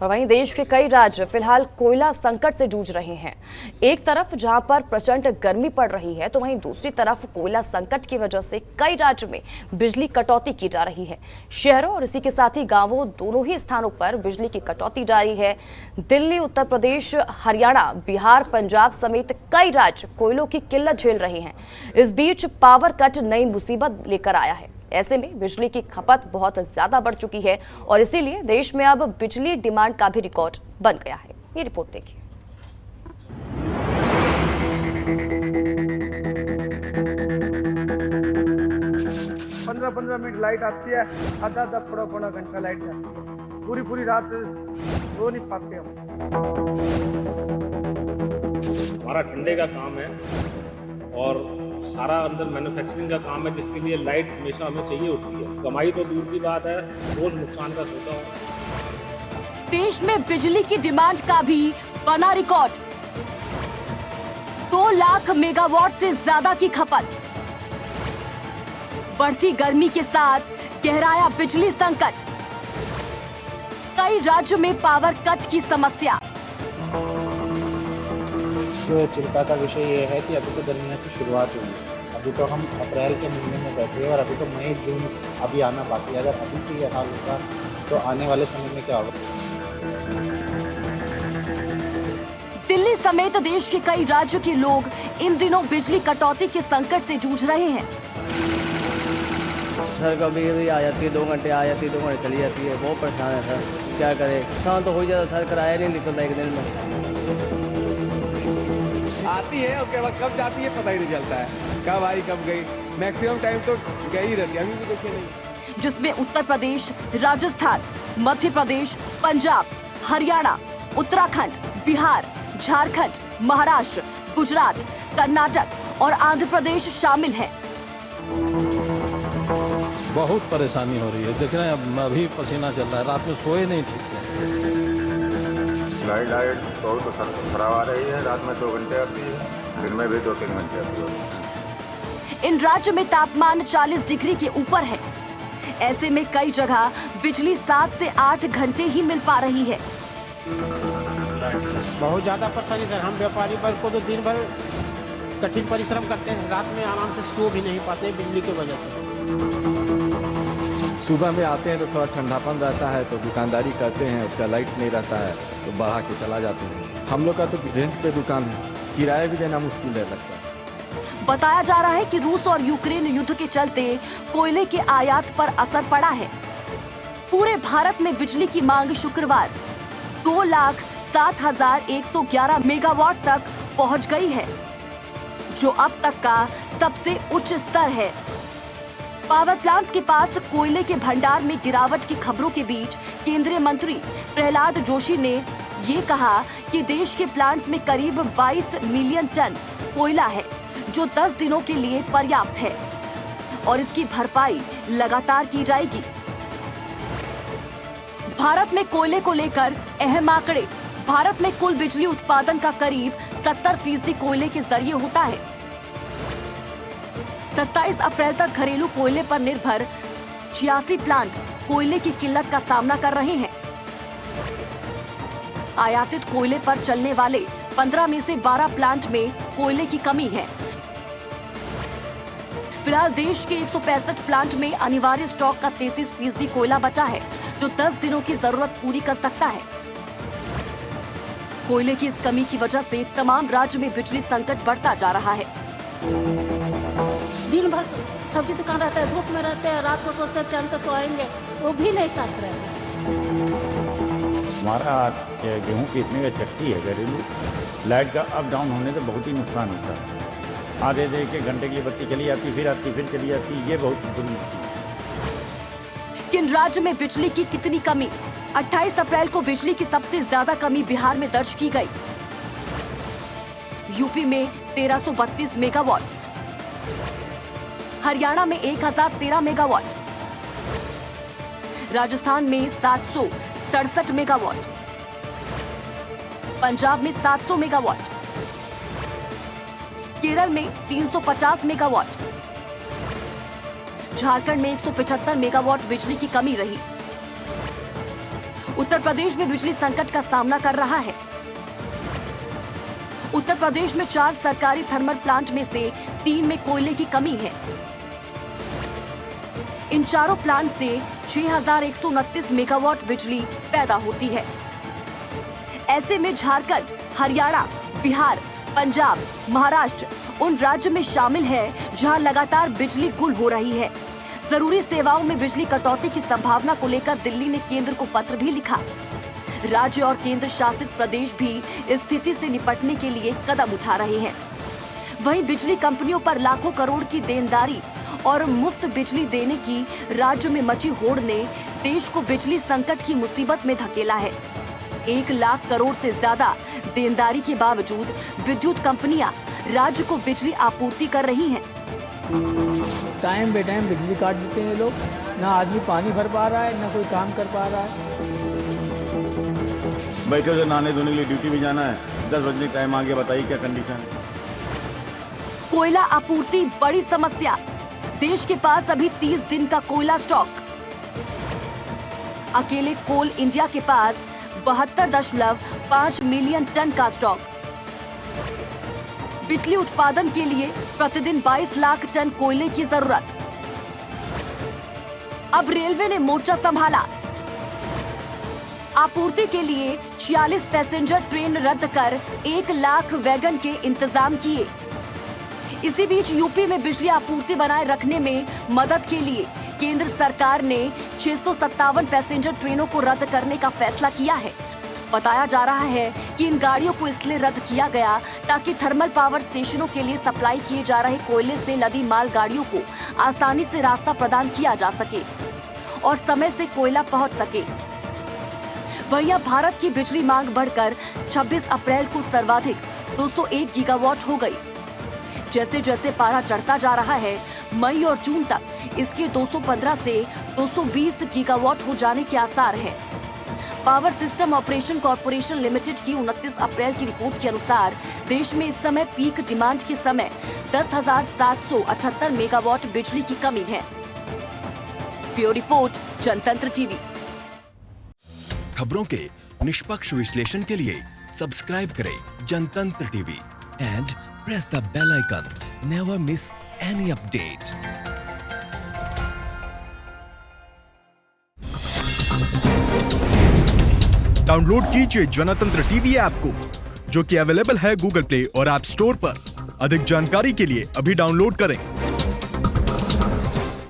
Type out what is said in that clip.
और वहीं देश के कई राज्य फिलहाल कोयला संकट से जूझ रहे हैं। एक तरफ जहां पर प्रचंड गर्मी पड़ रही है, तो वहीं दूसरी तरफ कोयला संकट की वजह से कई राज्य में बिजली कटौती की जा रही है। शहरों और इसी के साथ ही गांवों दोनों ही स्थानों पर बिजली की कटौती जारी है। दिल्ली, उत्तर प्रदेश, हरियाणा, बिहार, पंजाब समेत कई राज्य कोयलों की किल्लत झेल रहे हैं। इस बीच पावर कट नई मुसीबत लेकर आया है। ऐसे में बिजली की खपत बहुत ज्यादा बढ़ चुकी है और इसीलिए देश में अब बिजली डिमांड का भी रिकॉर्ड बन गया है। ये रिपोर्ट देखिए। 15-15 मिनट लाइट आती है, आधा पौना घंटा लाइट जाती है। पूरी रात सो नहीं पाते हम। हमारा ठंडे का काम है और सारा अंदर मैन्युफैक्चरिंग का काम है, जिसके लिए लाइट हमेशा हमें चाहिए होती है। कमाई तो दूर की बात है, रोज नुकसान का सोचा हो। देश में बिजली की डिमांड का भी बना रिकॉर्ड। 2 लाख मेगावाट से ज्यादा की खपत। बढ़ती गर्मी के साथ गहराया बिजली संकट। कई राज्यों में पावर कट की समस्या। जो चिंता का विषय ये है कि अभी तो गर्मियों की शुरुआत हुई है। अभी तो हम अप्रैल के महीने में बैठे हैं और अभी तो मई जून अभी आना बाकी है। अगर अभी से ये हाल होगा तो आने वाले समय में क्या होगा। दिल्ली समेत देश के कई राज्यों के लोग इन दिनों बिजली कटौती के संकट से जूझ रहे हैं। सर कभी आ जाती है, 2 घंटे आ जाती है, 2 घंटे चली जाती है। बहुत परेशान है सर, क्या करे। नुकसान तो हो जाता सर, कराया नहीं निकलता एक दिन में। आती है और कब जाती है पता ही नहीं चलता है, कब आई कब गई। मैक्सिमम टाइम तो गई रहती है, अभी भी देखे नहीं। जिसमें उत्तर प्रदेश, राजस्थान, मध्य प्रदेश, पंजाब, हरियाणा, उत्तराखंड, बिहार, झारखंड, महाराष्ट्र, गुजरात, कर्नाटक और आंध्र प्रदेश शामिल हैं। बहुत परेशानी हो रही है। देख रहे हैं अभी पसीना चल रहा है, रात में सोए नहीं ठीक से। लाइट बहुत खराब आ रही है। रात में 2 घंटे आती है, दिन में भी 2-3 घंटे आती है। इन राज्यों में तापमान 40 डिग्री के ऊपर है। ऐसे में कई जगह बिजली 7 से 8 घंटे ही मिल पा रही है। बहुत ज़्यादा परेशानी सर। हम व्यापारी वर्ग को तो दिन भर कठिन परिश्रम करते हैं, रात में आराम से सो भी नहीं पाते बिजली की वजह से। सुबह में आते हैं तो थोड़ा ठंडापन रहता है तो दुकानदारी करते हैं, उसका लाइट नहीं रहता है तो बढ़ा के चला जाते हैं। हम लोग का तो रेंट पे दुकान है, किराया भी देना मुश्किल है लगता है। बताया जा रहा है कि रूस और यूक्रेन युद्ध के चलते कोयले के आयात पर असर पड़ा है। पूरे भारत में बिजली की मांग शुक्रवार 2,07,111 मेगावाट तक पहुंच गई है, जो अब तक का सबसे उच्च स्तर है। पावर प्लांट्स के पास कोयले के भंडार में गिरावट की खबरों के बीच केंद्रीय मंत्री प्रहलाद जोशी ने ये कहा कि देश के प्लांट्स में करीब 22 मिलियन टन कोयला है, जो 10 दिनों के लिए पर्याप्त है और इसकी भरपाई लगातार की जाएगी। भारत में कोयले को लेकर अहम आंकड़े। भारत में कुल बिजली उत्पादन का करीब 70% कोयले के जरिए होता है। 27 अप्रैल तक घरेलू कोयले पर निर्भर 86 प्लांट कोयले की किल्लत का सामना कर रहे हैं। आयातित कोयले पर चलने वाले 15 में से 12 प्लांट में कोयले की कमी है। फिलहाल देश के 165 प्लांट में अनिवार्य स्टॉक का 33% कोयला बचा है, जो 10 दिनों की जरूरत पूरी कर सकता है। कोयले की इस कमी की वजह से तमाम राज्य में बिजली संकट बढ़ता जा रहा है। दिन भर सब्जी दुकान रहता है, धूप में रहते हैं, रात को सोचते हैं चैन से सोएंगे, वो भी नहीं साथ रहते हैं। हमारा गेहूं पीसने का चक्की है घरेलू, लाइट का अप डाउन होने से बहुत ही नुकसान होता है। आधे 1 घंटे के लिए बत्ती चली जाती, फिर आती, फिर चली जाती, ये बहुत बुरी है। किन राज्य में बिजली की कितनी कमी? 28 अप्रैल को बिजली की सबसे ज्यादा कमी बिहार में दर्ज की गई। यूपी में 1332 मेगावाट, हरियाणा में 1013 मेगावाट, राजस्थान में 767 मेगावाट, पंजाब में 700 मेगावाट, केरल में 350 मेगावाट, झारखंड में 175 मेगावाट बिजली की कमी रही। उत्तर प्रदेश में बिजली संकट का सामना कर रहा है। उत्तर प्रदेश में 4 सरकारी थर्मल प्लांट में से 3 में कोयले की कमी है। इन चारों प्लांट से 6129 मेगावाट बिजली पैदा होती है। ऐसे में झारखंड, हरियाणा, बिहार, पंजाब, महाराष्ट्र उन राज्य में शामिल है जहां लगातार बिजली गुल हो रही है। जरूरी सेवाओं में बिजली कटौती की संभावना को लेकर दिल्ली ने केंद्र को पत्र भी लिखा। राज्य और केंद्र शासित प्रदेश भी इस स्थिति से निपटने के लिए कदम उठा रहे हैं। वहीं बिजली कंपनियों पर लाखों करोड़ की देनदारी और मुफ्त बिजली देने की राज्य में मची होड़ ने देश को बिजली संकट की मुसीबत में धकेला है। 1 लाख करोड़ से ज्यादा देनदारी के बावजूद विद्युत कंपनियां राज्य को बिजली आपूर्ति कर रही हैं। टाइम बे टाइम बिजली काट देते हैं लोग, ना आदमी पानी भर पा रहा है, ना कोई काम कर पा रहा है। बैठे से नहाने धोने के लिए ड्यूटी भी जाना है, 10 बजने टाइम आ गया, बताइए क्या कंडीशन है। कोयला आपूर्ति बड़ी समस्या। देश के पास अभी 30 दिन का कोयला स्टॉक। अकेले कोल इंडिया के पास 72.5 मिलियन टन का स्टॉक। बिजली उत्पादन के लिए प्रतिदिन 22 लाख टन कोयले की जरूरत। अब रेलवे ने मोर्चा संभाला। आपूर्ति के लिए 46 पैसेंजर ट्रेन रद्द कर 1 लाख वैगन के इंतजाम किए। इसी बीच यूपी में बिजली आपूर्ति बनाए रखने में मदद के लिए केंद्र सरकार ने 657 पैसेंजर ट्रेनों को रद्द करने का फैसला किया है। बताया जा रहा है कि इन गाड़ियों को इसलिए रद्द किया गया ताकि थर्मल पावर स्टेशनों के लिए सप्लाई किए जा रहे कोयले से लदी माल गाड़ियों को आसानी से रास्ता प्रदान किया जा सके और समय से कोयला पहुंच सके। वहीं भारत की बिजली मांग बढ़कर 26 अप्रैल को सर्वाधिक 201 गीगावाट हो गई। जैसे जैसे पारा चढ़ता जा रहा है, मई और जून तक इसके 215 से 220 गीगावाट हो जाने के आसार हैं। Power system operation corporation limited की 29 अप्रैल की रिपोर्ट के अनुसार देश में इस समय पीक डिमांड के समय 10,778 मेगावाट बिजली की कमी है। Bureau report, Jantantra TV. खबरों के निष्पक्ष विश्लेषण के लिए सब्सक्राइब करें Jantantra TV and press the bell icon. Never miss any update. Download कीजिए जनतंत्र टीवी ऐप को, जो कि अवेलेबल है गूगल प्ले और ऐप स्टोर पर। अधिक जानकारी के लिए अभी डाउनलोड करें।